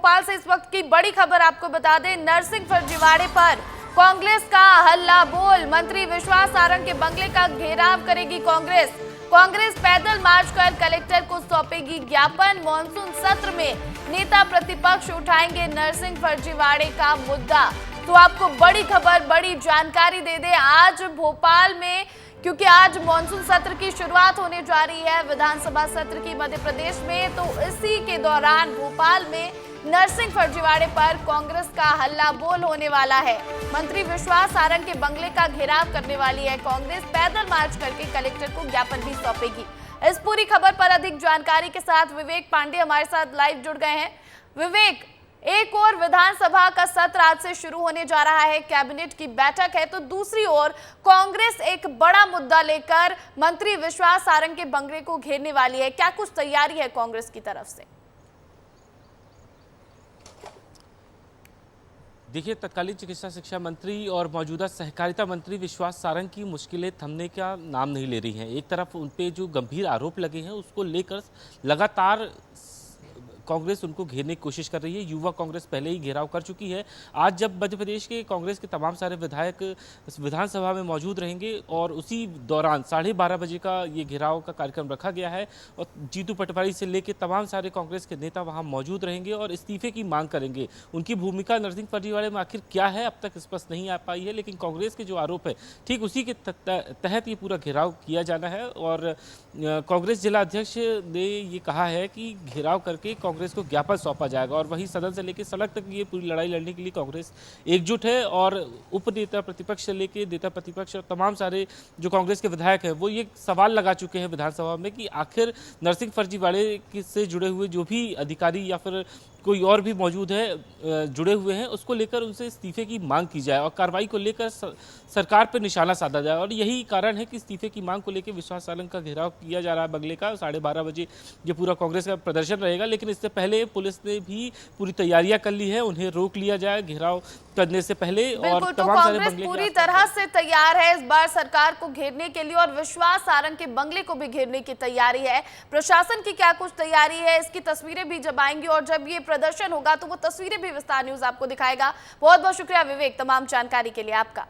भोपाल से इस वक्त की बड़ी खबर आपको बता दें, नरसिंह फर्जीवाड़े पर कांग्रेस का हल्ला बोल। मंत्री विश्वास सारंग के बंगले का घेराव करेगी कांग्रेस। कांग्रेस पैदल मार्च कर कलेक्टर को सौंपेगी ज्ञापन। मॉनसून सत्र में नेता प्रतिपक्ष उठाएंगे नरसिंह फर्जीवाड़े का मुद्दा। तो आपको बड़ी खबर, बड़ी जानकारी दे दें आज भोपाल में, क्योंकि आज मॉनसून सत्र की शुरुआत होने जा रही है विधानसभा सत्र की मध्य प्रदेश में। तो इसी के दौरान भोपाल में नरसिंह फर्जीवाड़े पर कांग्रेस का हल्ला बोल होने वाला है। मंत्री विश्वास सारंग के बंगले का घेराव करने वाली है कांग्रेस। पैदल मार्च करके कलेक्टर को ज्ञापन भी सौंपेगी। इस पूरी खबर पर अधिक जानकारी के साथ विवेक पांडे हमारे साथ लाइव जुड़ गए हैं। विवेक, एक और विधानसभा का सत्र आज से शुरू होने जा रहा है, कैबिनेट की बैठक है, तो दूसरी ओर कांग्रेस एक बड़ा मुद्दा लेकर मंत्री विश्वास सारंग के बंगले को घेरने वाली है। क्या कुछ तैयारी है कांग्रेस की तरफ से? देखिए, तत्कालीन चिकित्सा शिक्षा मंत्री और मौजूदा सहकारिता मंत्री विश्वास सारंग की मुश्किलें थमने का नाम नहीं ले रही हैं। एक तरफ उन पे जो गंभीर आरोप लगे हैं उसको लेकर लगातार कांग्रेस उनको घेरने की कोशिश कर रही है। युवा कांग्रेस पहले ही घेराव कर चुकी है। आज जब मध्य प्रदेश के कांग्रेस के तमाम सारे विधायक इस विधानसभा में मौजूद रहेंगे और उसी दौरान 12:30 बजे का ये घेराव का कार्यक्रम रखा गया है और जीतू पटवारी से लेकर तमाम सारे कांग्रेस के नेता वहां मौजूद रहेंगे और इस्तीफे की मांग करेंगे। उनकी भूमिका नरसिंह फर्जीवाड़े में आखिर क्या है अब तक स्पष्ट नहीं आ पाई है, लेकिन कांग्रेस के जो आरोप है ठीक उसी के तहत ये पूरा घेराव किया जाना है। और कांग्रेस जिला अध्यक्ष ने ये कहा है कि घेराव करके कांग्रेस को ज्ञापन सौंपा जाएगा और वहीं सदन से लेकर सड़क तक ये पूरी लड़ाई लड़ने के लिए कांग्रेस एकजुट है। और उप नेता प्रतिपक्ष से लेकर नेता प्रतिपक्ष और तमाम सारे जो कांग्रेस के विधायक हैं वो ये सवाल लगा चुके हैं विधानसभा में कि आखिर नरसिंह फर्जीवाड़े से जुड़े हुए जो भी अधिकारी या फिर कोई और भी मौजूद है जुड़े हुए हैं उसको लेकर उनसे इस्तीफे की मांग की जाए और कार्रवाई को लेकर सरकार पर निशाना साधा जाए। और यही कारण है कि इस्तीफे की मांग को लेकर विश्वास सारंग का घेराव किया जा रहा है बंगले का। 12:30 बजे ये पूरा कांग्रेस का प्रदर्शन रहेगा, लेकिन इससे पहले पुलिस ने भी पूरी तैयारियां कर ली है, उन्हें रोक लिया जाए घेराव करने से पहले। और तमाम सारे बंगले पूरी तरह से तैयार है इस बार सरकार को घेरने के लिए और विश्वास सारंग के बंगले को भी घेरने की तैयारी है। प्रशासन की क्या कुछ तैयारी है, इसकी तस्वीरें भी जब आएंगी और जब ये प्रदर्शन होगा तो वो तस्वीरें भी विस्तार न्यूज आपको दिखाएगा। बहुत बहुत शुक्रिया विवेक तमाम जानकारी के लिए आपका।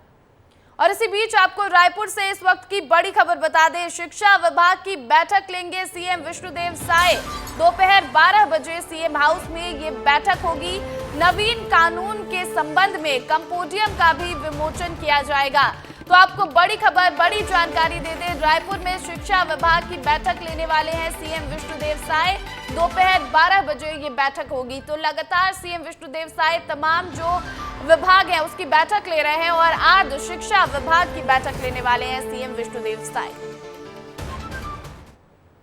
और इसी बीच आपको रायपुर से इस वक्त की बड़ी खबर बता दें, शिक्षा विभाग की बैठक लेंगे सीएम विष्णुदेव साय। दोपहर 12 बजे सीएम हाउस में ये बैठक होगी। नवीन कानून के संबंध में कंपोडियम का भी विमोचन किया जाएगा। तो आपको बड़ी खबर, बड़ी जानकारी दे दें, रायपुर में शिक्षा विभाग की बैठक लेने वाले हैं सीएम विष्णुदेव साय। दोपहर 12 बजे ये बैठक होगी। तो लगातार सीएम विष्णुदेव साय तमाम जो विभाग है उसकी बैठक ले रहे हैं और आज शिक्षा विभाग की बैठक लेने वाले हैं सीएम विष्णुदेव साय।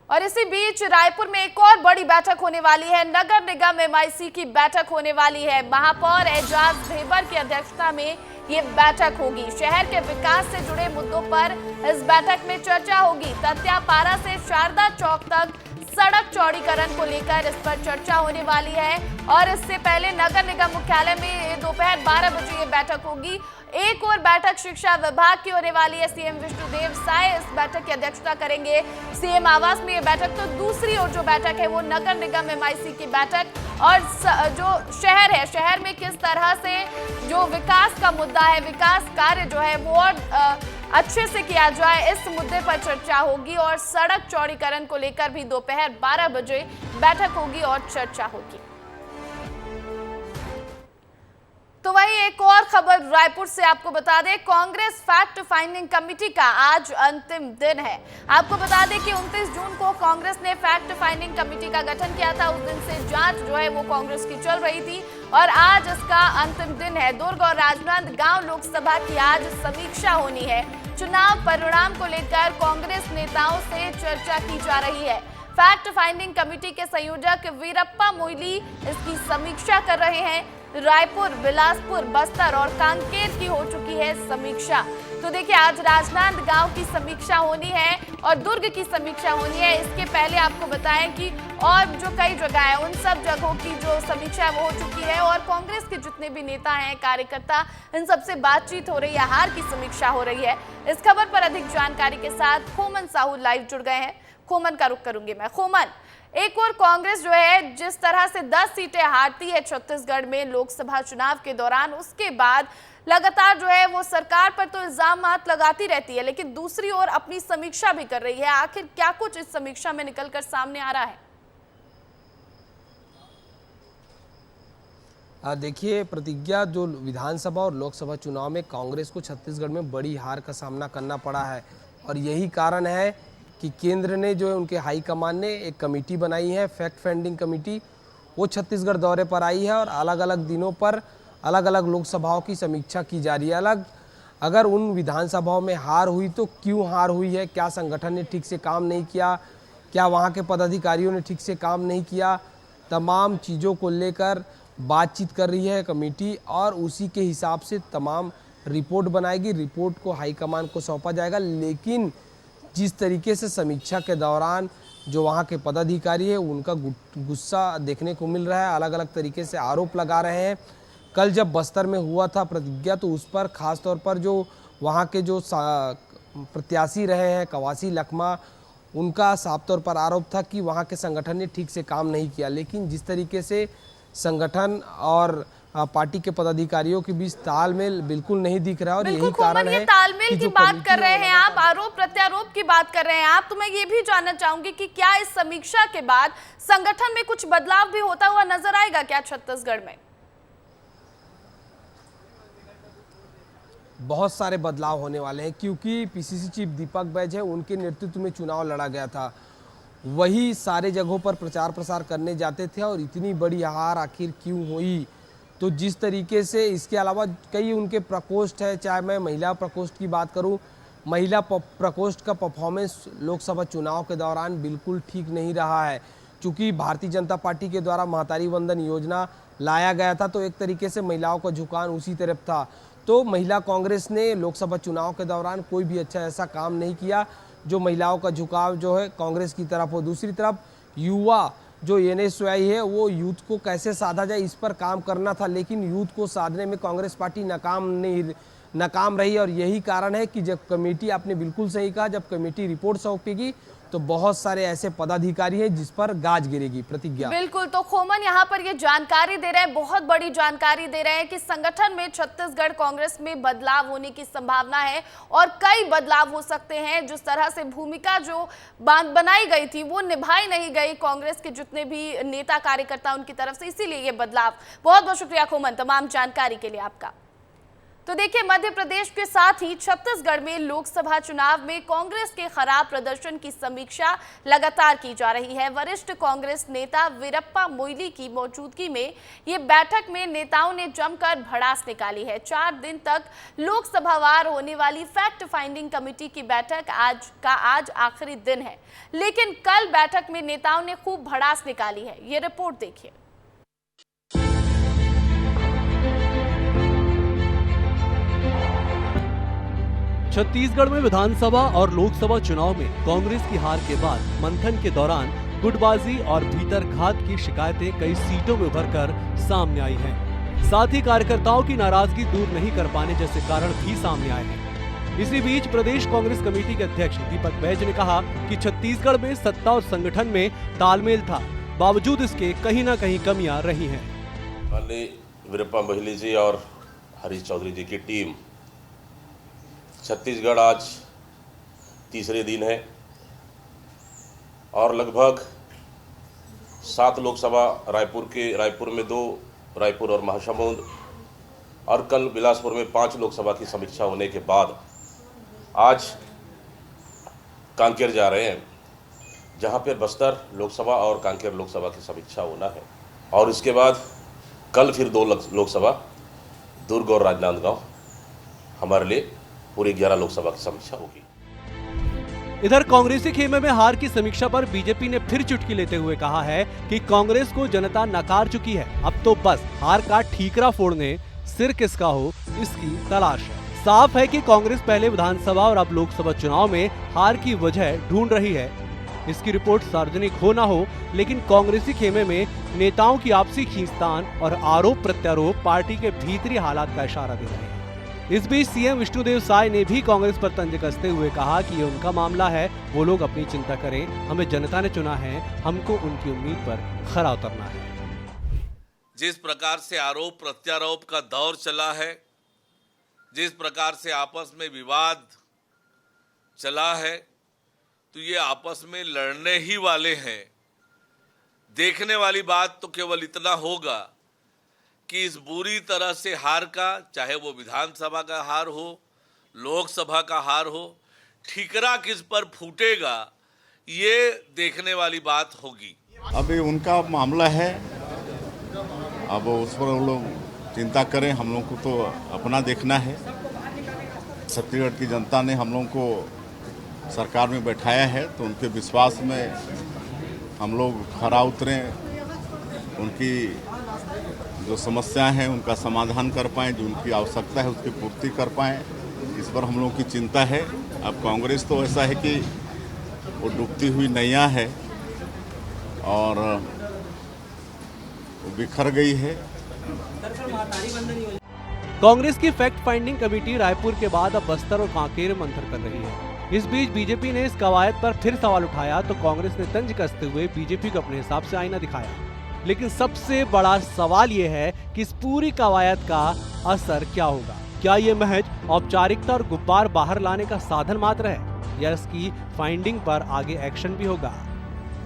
और इसी बीच रायपुर में एक और बड़ी बैठक होने वाली है। नगर निगम एमआईसी की बैठक होने वाली है। महापौर एजाज ढेबर की अध्यक्षता में ये बैठक होगी। शहर के विकास से जुड़े मुद्दों पर इस बैठक में चर्चा होगी। तत्यापारा से शारदा चौक तक सड़क चौड़ीकरण को लेकर इस पर चर्चा होने वाली है। और इससे पहले नगर निगम मुख्यालय में दोपहर 12 बजे ये बैठक होगी। एक और बैठक शिक्षा विभाग की होने वाली है। सीएम विष्णुदेव साय इस बैठक की अध्यक्षता करेंगे सीएम आवास में ये बैठक। तो दूसरी ओर जो बैठक है वो नगर निगम एमआईसी की बैठक और जो शहर है, शहर में किस तरह से जो विकास का मुद्दा है, विकास कार्य जो है वो और अच्छे से किया जाए, इस मुद्दे पर चर्चा होगी। और सड़क चौड़ीकरण को लेकर भी दोपहर 12 बजे बैठक होगी और चर्चा होगी। तो वही एक और खबर रायपुर से आपको बता दें, कांग्रेस फैक्ट फाइंडिंग कमेटी का आज अंतिम दिन है। आपको बता दें कि 29 जून को कांग्रेस ने फैक्ट फाइंडिंग कमेटी का गठन किया था। उस दिन से जांच जो है वो कांग्रेस की चल रही थी और आज इसका अंतिम दिन है। दुर्ग और राजनांदगांव लोकसभा की आज समीक्षा होनी है। चुनाव परिणाम को लेकर कांग्रेस नेताओं से चर्चा की जा रही है। फैक्ट फाइंडिंग कमेटी के संयोजक वीरप्पा मोइली इसकी समीक्षा कर रहे हैं। रायपुर, बिलासपुर, बस्तर और कांकेर की हो चुकी है समीक्षा। तो देखिए, आज राजनांदगांव की समीक्षा होनी है और दुर्ग की समीक्षा होनी है। इसके पहले आपको बताएं कि और जो कई जगह है उन सब जगहों की जो समीक्षा वो हो चुकी है और कांग्रेस के जितने भी नेता हैं, कार्यकर्ता, इन सबसे बातचीत हो रही है, हार की समीक्षा हो रही है। इस खबर पर अधिक जानकारी के साथ खोमन साहू लाइव जुड़ गए हैं। खोमन का रुख करूंगी मैं। खोमन, एक और कांग्रेस जो है जिस तरह से 10 सीटें हारती है छत्तीसगढ़ में लोकसभा चुनाव के दौरान, उसके बाद लगातार जो है वो सरकार पर तो इल्जामात लगाती रहती है, लेकिन दूसरी ओर अपनी समीक्षा भी कर रही है। आखिर क्या कुछ इस समीक्षा में निकलकर सामने आ रहा है? देखिए प्रतिज्ञा, जो विधानसभा और लोकसभा चुनाव में कांग्रेस को छत्तीसगढ़ में बड़ी हार का सामना करना पड़ा है और यही कारण है कि केंद्र ने जो है उनके हाईकमान ने एक कमेटी बनाई है, फैक्ट फाइंडिंग कमेटी। वो छत्तीसगढ़ दौरे पर आई है और अलग अलग दिनों पर अलग अलग लोकसभाओं की समीक्षा की जा रही है। अगर उन विधानसभाओं में हार हुई तो क्यों हार हुई है, क्या संगठन ने ठीक से काम नहीं किया, क्या वहाँ के पदाधिकारियों ने ठीक से काम नहीं किया, तमाम चीज़ों को लेकर बातचीत कर रही है कमेटी और उसी के हिसाब से तमाम रिपोर्ट बनाएगी। रिपोर्ट को हाईकमान को सौंपा जाएगा। लेकिन जिस तरीके से समीक्षा के दौरान जो वहाँ के पदाधिकारी है उनका गुस्सा देखने को मिल रहा है, अलग अलग तरीके से आरोप लगा रहे हैं। कल जब बस्तर में हुआ था प्रतिज्ञा, तो उस पर खास तौर पर जो वहाँ के जो प्रत्याशी रहे हैं कवासी लखमा, उनका साफ तौर पर आरोप था कि वहाँ के संगठन ने ठीक से काम नहीं किया। लेकिन जिस तरीके से संगठन और पार्टी के पदाधिकारियों के बीच तालमेल बिल्कुल नहीं दिख रहा और यही कारण है तालमेल की बात कर रहे हैं आप, आरोप प्रत्यारोप की बात कर रहे हैं आप, तो मैं ये भी जानना चाहूंगी कि क्या इस समीक्षा के बाद संगठन में कुछ बदलाव भी होता हुआ नजर आएगा क्या छत्तीसगढ़ में? बहुत सारे बदलाव होने वाले हैं क्योंकि पीसीसी चीफ दीपक बैज है, उनके नेतृत्व में चुनाव लड़ा गया था। वही सारे जगहों पर प्रचार प्रसार करने जाते थे और इतनी बड़ी हार आखिर क्यों हुई। तो जिस तरीके से इसके अलावा कई उनके प्रकोष्ठ है, चाहे मैं महिला प्रकोष्ठ की बात करूं, महिला प्रकोष्ठ का परफॉर्मेंस लोकसभा चुनाव के दौरान बिल्कुल ठीक नहीं रहा है। चूँकि भारतीय जनता पार्टी के द्वारा महतारी वंदन योजना लाया गया था तो एक तरीके से महिलाओं का झुकाव उसी तरफ था। तो महिला कांग्रेस ने लोकसभा चुनाव के दौरान कोई भी अच्छा ऐसा काम नहीं किया जो महिलाओं का झुकाव जो है कांग्रेस की तरफ हो। दूसरी तरफ युवा जो NSY है वो यूथ को कैसे साधा जाए इस पर काम करना था, लेकिन यूथ को साधने में कांग्रेस पार्टी नाकाम रही और यही कारण है कि जब कमेटी, आपने बिल्कुल सही कहा, जब कमेटी रिपोर्ट सौंपेगी तो बहुत सारे ऐसे पदाधिकारी हैं जिस पर गाज गिरेगी। प्रतिज्ञा बिल्कुल, तो खोमन यहाँ पर ये जानकारी दे रहे हैं, बहुत बड़ी जानकारी दे रहे हैं कि संगठन में छत्तीसगढ़ कांग्रेस में बदलाव होने की संभावना है और कई बदलाव हो सकते हैं। जिस तरह से भूमिका जो बनाई गई थी वो निभाई नहीं गई कांग्रेस के जितने भी नेता कार्यकर्ता उनकी तरफ से, इसीलिए ये बदलाव। बहुत बहुत शुक्रिया खोमन तमाम जानकारी के लिए आपका। तो देखिए, मध्य प्रदेश के साथ ही छत्तीसगढ़ में लोकसभा चुनाव में कांग्रेस के खराब प्रदर्शन की समीक्षा लगातार की जा रही है। वरिष्ठ कांग्रेस नेता वीरप्पा मोइली की मौजूदगी में ये बैठक में नेताओं ने जमकर भड़ास निकाली है। 4 दिन तक लोकसभावार होने वाली फैक्ट फाइंडिंग कमेटी की बैठक आज आखिरी दिन है, लेकिन कल बैठक में नेताओं ने खूब भड़ास निकाली है। ये रिपोर्ट देखिए। छत्तीसगढ़ में विधानसभा और लोकसभा चुनाव में कांग्रेस की हार के बाद मंथन के दौरान गुटबाजी और भीतरघात की शिकायतें कई सीटों में उभर कर सामने आई हैं। साथ ही कार्यकर्ताओं की नाराजगी दूर नहीं कर पाने जैसे कारण भी सामने आए हैं। इसी बीच प्रदेश कांग्रेस कमेटी के अध्यक्ष दीपक बैज ने कहा कि छत्तीसगढ़ में सत्ता और संगठन में तालमेल था, बावजूद इसके कहीं न कहीं कमियां रही हैं। वीरप्पा मोइली जी और हरीश चौधरी जी की टीम छत्तीसगढ़ आज तीसरे दिन है और लगभग 7 लोकसभा रायपुर में 2, रायपुर और महासमुंद, और कल बिलासपुर में 5 लोकसभा की समीक्षा होने के बाद आज कांकेर जा रहे हैं, जहां पर बस्तर लोकसभा और कांकेर लोकसभा की समीक्षा होना है। और इसके बाद कल फिर 2 लोकसभा, दुर्ग और राजनांदगांव, हमारे लिए पूरी 11 लोकसभा की समीक्षा होगी। इधर कांग्रेसी खेमे में हार की समीक्षा पर बीजेपी ने फिर चुटकी लेते हुए कहा है कि कांग्रेस को जनता नकार चुकी है, अब तो बस हार का ठीकरा फोड़ने सिर किसका हो इसकी तलाश है। साफ है कि कांग्रेस पहले विधानसभा और अब लोकसभा चुनाव में हार की वजह ढूंढ रही है। इसकी रिपोर्ट सार्वजनिक हो ना हो, लेकिन कांग्रेसी खेमे में नेताओं की आपसी खींचतान और आरोप प्रत्यारोप पार्टी के भीतरी हालात का इशारा दे रहे हैं। इस बीच सीएम विष्णुदेव साय ने भी कांग्रेस पर तंज कसते हुए कहा कि ये उनका मामला है, वो लोग अपनी चिंता करें, हमें जनता ने चुना है, हमको उनकी उम्मीद पर खरा उतरना है। जिस प्रकार से आरोप प्रत्यारोप का दौर चला है, जिस प्रकार से आपस में विवाद चला है, तो ये आपस में लड़ने ही वाले हैं। देखने वाली बात तो केवल इतना होगा कि इस बुरी तरह से हार का, चाहे वो विधानसभा का हार हो, लोकसभा का हार हो, ठीकरा किस पर फूटेगा, ये देखने वाली बात होगी। अभी उनका मामला है, अब उस पर वो लोग चिंता करें, हम लोग को तो अपना देखना है। छत्तीसगढ़ की जनता ने हम लोग को सरकार में बैठाया है, तो उनके विश्वास में हम लोग खरा उतरें, उनकी जो समस्याएं हैं उनका समाधान कर पाएँ, जो उनकी आवश्यकता है उसकी पूर्ति कर पाएँ, इस पर हम लोगों की चिंता है। अब कांग्रेस तो ऐसा है कि वो डूबती हुई नैया है और वो बिखर गई है। कांग्रेस की फैक्ट फाइंडिंग कमेटी रायपुर के बाद अब बस्तर और कांकेर मंथन कर रही है। इस बीच बीजेपी ने इस कवायद पर फिर सवाल उठाया तो कांग्रेस ने तंज कसते हुए बीजेपी को अपने हिसाब से आईना दिखाया। लेकिन सबसे बड़ा सवाल ये है कि इस पूरी कवायद का असर क्या होगा। क्या ये महज औपचारिकता और गुब्बार बाहर लाने का साधन मात्र है या इसकी फाइंडिंग पर आगे एक्शन भी होगा।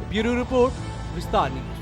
ब्यूरो रिपोर्ट, विस्तार न्यूज।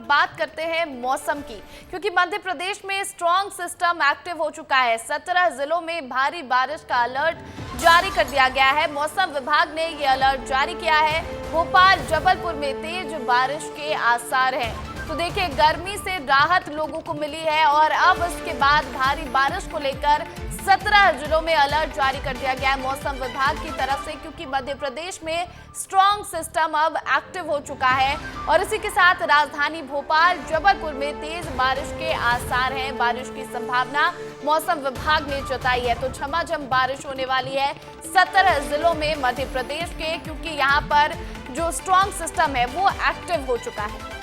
बात करते हैं मौसम की, क्योंकि मध्य प्रदेश में स्ट्रॉन्ग सिस्टम एक्टिव हो चुका है। 17 जिलों में भारी बारिश का अलर्ट जारी कर दिया गया है। मौसम विभाग ने ये अलर्ट जारी किया है। भोपाल, जबलपुर में तेज बारिश के आसार हैं। तो देखिए, गर्मी से राहत लोगों को मिली है और अब इसके बाद भारी बारिश को लेकर 17 जिलों में अलर्ट जारी कर दिया गया है मौसम विभाग की तरफ से, क्योंकि मध्य प्रदेश में स्ट्रॉन्ग सिस्टम अब एक्टिव हो चुका है और इसी के साथ राजधानी भोपाल, जबलपुर में तेज बारिश के आसार हैं। बारिश की संभावना मौसम विभाग ने जताई है। तो झमाझम बारिश होने वाली है 17 जिलों में मध्य प्रदेश के, क्योंकि यहाँ पर जो स्ट्रॉन्ग सिस्टम है वो एक्टिव हो चुका है।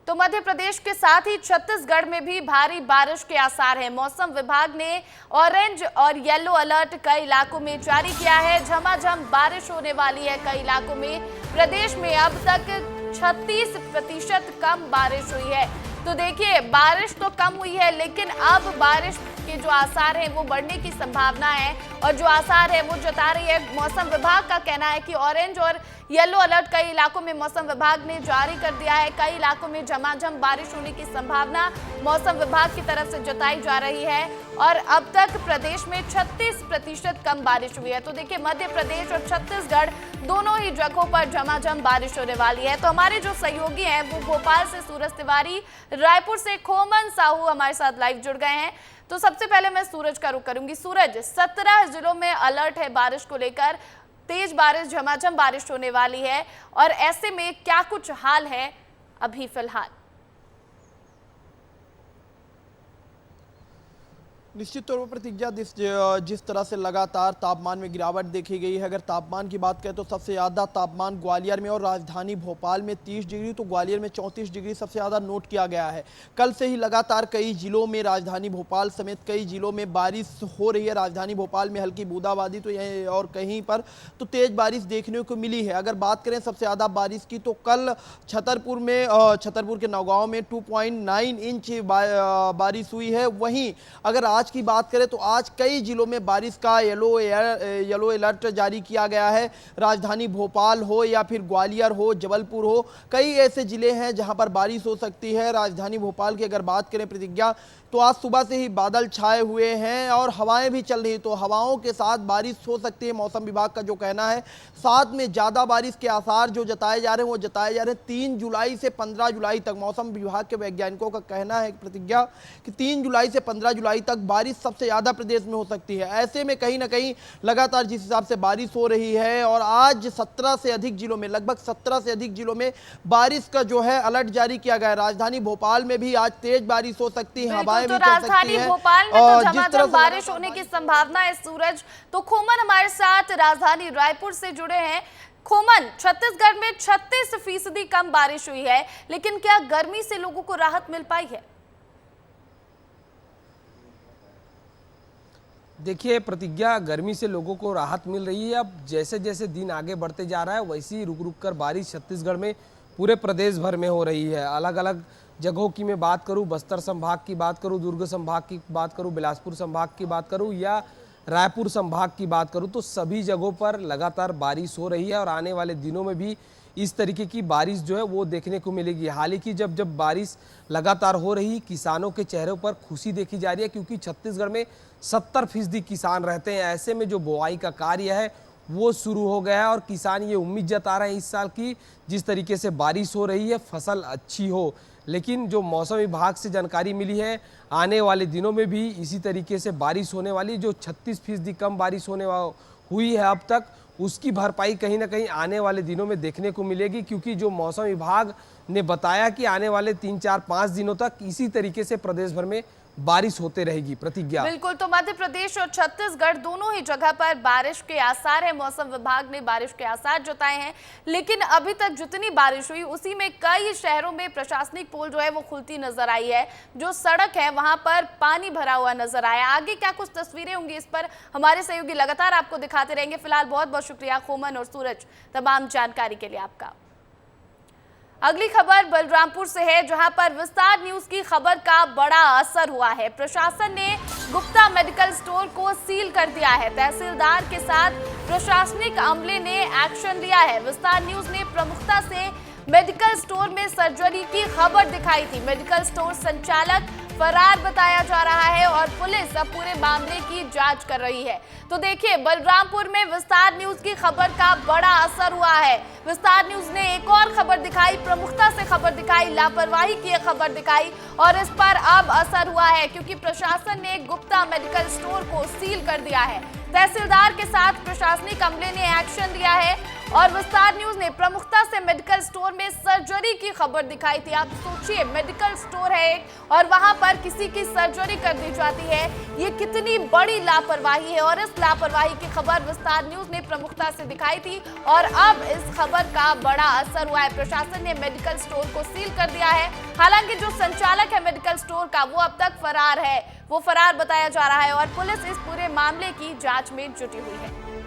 तो मध्य प्रदेश के साथ ही छत्तीसगढ़ में भी भारी बारिश के आसार हैं। मौसम विभाग ने ऑरेंज और येलो अलर्ट कई इलाकों में जारी किया है। झमाझम बारिश होने वाली है कई इलाकों में। प्रदेश में अब तक 36% कम बारिश हुई है। तो देखिए, बारिश तो कम हुई है, लेकिन अब बारिश के जो आसार हैं वो बढ़ने की संभावना है और जो आसार है वो जता रही है। मौसम विभाग का कहना है कि ऑरेंज और येलो अलर्ट कई इलाकों में मौसम विभाग ने जारी कर दिया है। कई इलाकों में झमाझम बारिश होने की संभावना मौसम विभाग की तरफ से जताई जा रही है और अब तक प्रदेश में 36% कम बारिश हुई है। तो देखिए, मध्य प्रदेश और छत्तीसगढ़ दोनों ही जगहों पर झमाझम बारिश होने वाली है। तो हमारे जो सहयोगी हैं वो भोपाल से सूरज तिवारी, रायपुर से खोमन साहू हमारे साथ लाइव जुड़ गए हैं। तो सबसे पहले मैं सूरज का रुख करूंगी। सूरज, 17 जिलों में अलर्ट है बारिश को लेकर, तेज बारिश, झमाझम बारिश होने वाली है और ऐसे में क्या कुछ हाल है अभी फिलहाल? निश्चित तौर पर प्रतिज्ञा जिस तरह से लगातार तापमान में गिरावट देखी गई है, अगर तापमान की बात करें तो सबसे ज़्यादा तापमान ग्वालियर में और राजधानी भोपाल में 30 डिग्री, तो ग्वालियर में 34 डिग्री सबसे ज़्यादा नोट किया गया है। कल से ही लगातार कई जिलों में, राजधानी भोपाल समेत कई जिलों में बारिश हो रही है। राजधानी भोपाल में हल्की बूंदाबांदी तो यहीं और कहीं पर तो तेज़ बारिश देखने को मिली है। अगर बात करें सबसे ज़्यादा बारिश की तो कल छतरपुर के नौगांव में 2.9 इंच बारिश हुई है। वहीं अगर आज की बात करें तो आज कई जिलों में बारिश का येलो अलर्ट जारी किया गया है। राजधानी भोपाल हो या फिर ग्वालियर हो, जबलपुर हो, कई ऐसे जिले हैं जहां पर बारिश हो सकती है। राजधानी भोपाल की अगर बात करें प्रतिज्ञा, तो आज सुबह से ही बादल छाए हुए हैं और हवाएं भी चल रही, तो हवाओं के साथ बारिश हो सकती है, मौसम विभाग का जो कहना है। साथ में ज़्यादा बारिश के आसार जो जताए जा रहे हैं वो जताए जा रहे हैं 3 जुलाई से 15 जुलाई तक। मौसम विभाग के वैज्ञानिकों का कहना है प्रतिज्ञा कि 3 जुलाई से 15 जुलाई तक बारिश सबसे ज़्यादा प्रदेश में हो सकती है। ऐसे में कहीं ना कहीं लगातार जिस हिसाब से बारिश हो रही है और आज 17 से अधिक जिलों में, लगभग 17 से अधिक जिलों में बारिश का जो है अलर्ट जारी किया गया है। राजधानी भोपाल में भी आज तेज बारिश हो सकती है, हवाएं तो राजधानी भोपाल में तो झमाझम बारिश होने की संभावना है। सूरज, तो खोमन हमारे साथ राजधानी रायपुर से जुड़े हैं। खोमन, छत्तीसगढ़ में 36% कम बारिश हुई है, लेकिन क्या गर्मी से लोगों को राहत मिल पाई है? देखिए प्रतिज्ञा, गर्मी से लोगों को राहत मिल रही है। अब जैसे जैसे दिन आगे बढ़ते जा रहा है वैसे ही रुक रुक कर बारिश छत्तीसगढ़ में पूरे प्रदेश भर में हो रही है। अलग अलग जगहों की मैं बात करूं, बस्तर संभाग की बात करूं, दुर्ग संभाग की बात करूं, बिलासपुर संभाग की बात करूं या रायपुर संभाग की बात करूं, तो सभी जगहों पर लगातार बारिश हो रही है और आने वाले दिनों में भी इस तरीके की बारिश जो है वो देखने को मिलेगी। हाल ही जब बारिश लगातार हो रही, किसानों के चेहरों पर खुशी देखी जा रही है, क्योंकि छत्तीसगढ़ में 70% किसान रहते हैं। ऐसे में जो बुआई का कार्य है वो शुरू हो गया है और किसान ये उम्मीद जता रहे हैं इस साल की जिस तरीके से बारिश हो रही है फसल अच्छी हो। लेकिन जो मौसम विभाग से जानकारी मिली है, आने वाले दिनों में भी इसी तरीके से बारिश होने वाली। जो 36% कम बारिश हुई है अब तक, उसकी भरपाई कहीं ना कहीं आने वाले दिनों में देखने को मिलेगी, क्योंकि जो मौसम विभाग ने बताया कि आने वाले 3, 4, 5 दिनों तक इसी तरीके से प्रदेश भर में बारिश होते रहेगी। प्रतिज्ञा, बिल्कुल, तो मध्य प्रदेश और छत्तीसगढ़ दोनों ही जगह पर बारिश के आसार है। मौसम विभाग ने बारिश के आसार जताए हैं, लेकिन अभी तक जितनी बारिश हुई उसी में कई शहरों में प्रशासनिक पोल जो है वो खुलती नजर आई है। जो सड़क है वहां पर पानी भरा हुआ नजर आया। आगे क्या कुछ तस्वीरें होंगी इस पर हमारे सहयोगी लगातार आपको दिखाते रहेंगे। फिलहाल बहुत बहुत शुक्रिया खोमन और सूरज तमाम जानकारी के लिए आपका। अगली खबर बलरामपुर से है, जहां पर विस्तार न्यूज की खबर का बड़ा असर हुआ है। प्रशासन ने गुप्ता मेडिकल स्टोर को सील कर दिया है। तहसीलदार के साथ प्रशासनिक अमले ने एक्शन लिया है। विस्तार न्यूज ने प्रमुखता से मेडिकल स्टोर में सर्जरी की खबर दिखाई थी। मेडिकल स्टोर संचालक फरार बताया जा रहा है और पुलिस अब पूरे मामले की जांच कर रही है। तो देखिए, बलरामपुर में विस्तार न्यूज की खबर का बड़ा असर हुआ है। विस्तार न्यूज ने एक और खबर दिखाई, प्रमुखता से खबर दिखाई, लापरवाही की खबर दिखाई और इस पर अब असर हुआ है, क्योंकि प्रशासन ने गुप्ता मेडिकल स्टोर को सील कर दिया है। तहसीलदार के साथ प्रशासनिक अमले ने एक्शन लिया है और विस्तार न्यूज ने प्रमुखता से मेडिकल स्टोर में सर्जरी की खबर दिखाई थी। आप सोचिए, मेडिकल स्टोर है एक और वहां पर किसी की सर्जरी कर दी जाती है। ये कितनी बड़ी लापरवाही है और इस लापरवाही की खबर विस्तार न्यूज ने प्रमुखता से दिखाई थी और अब इस खबर का बड़ा असर हुआ है। प्रशासन ने मेडिकल स्टोर को सील कर दिया है। हालांकि जो संचालक है मेडिकल स्टोर का वो अब तक फरार है, वो फरार बताया जा रहा है और पुलिस इस पूरे मामले की जांच में जुटी हुई है।